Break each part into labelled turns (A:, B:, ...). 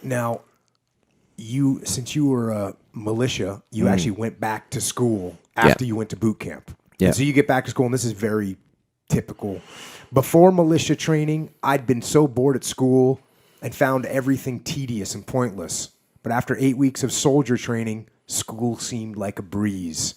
A: Now, since you were a militia, you actually went back to school after you went to boot camp.
B: Yeah.
A: And so you get back to school, and this is very typical. Before militia training, I'd been so bored at school and found everything tedious and pointless. But after 8 weeks of soldier training, school seemed like a breeze.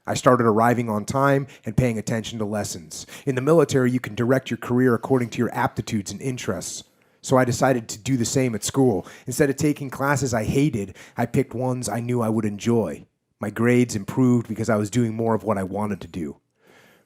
A: I started arriving on time and paying attention to lessons. In the military, you can direct your career according to your aptitudes and interests. So I decided to do the same at school. Instead of taking classes I hated, I picked ones I knew I would enjoy. My grades improved because I was doing more of what I wanted to do.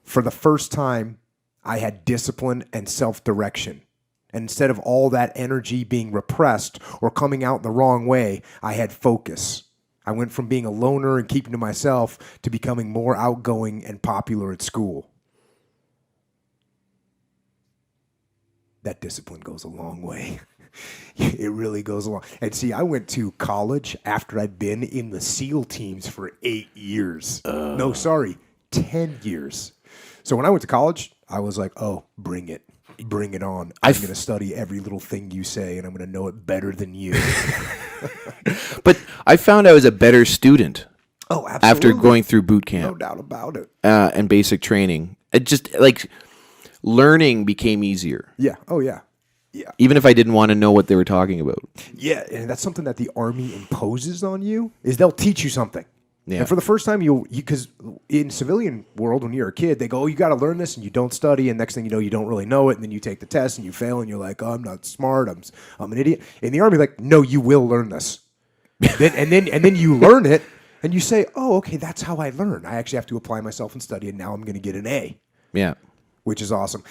A: For the first time, I had discipline and self-direction. And instead of all that energy being repressed or coming out the wrong way, I had focus. I went from being a loner and keeping to myself to becoming more outgoing and popular at school. That discipline goes a long way. It really goes a long. And see, I went to college after I'd been in the SEAL teams for 8 years. 10 years. So when I went to college, I was like, oh, bring it. Bring it on. I'm going to study every little thing you say, and I'm going to know it better than you.
B: But I found I was a better student.
A: Oh, absolutely.
B: After going through boot camp.
A: No doubt about it.
B: And basic training. It just, learning became easier.
A: Yeah. Oh, yeah. Yeah.
B: Even if I didn't want to know what they were talking about.
A: Yeah, and that's something that the Army imposes on you, is they'll teach you something.
B: Yeah.
A: And for the first time, because in civilian world, when you're a kid, they go, oh, you got to learn this, and you don't study, and next thing you know, you don't really know it, and then you take the test, and you fail, and you're like, oh, I'm not smart, I'm an idiot. In the Army, no, you will learn this. and then you learn it, and you say, oh, okay, that's how I learn. I actually have to apply myself and study, and now I'm going to get an A.
B: Yeah.
A: Which is awesome.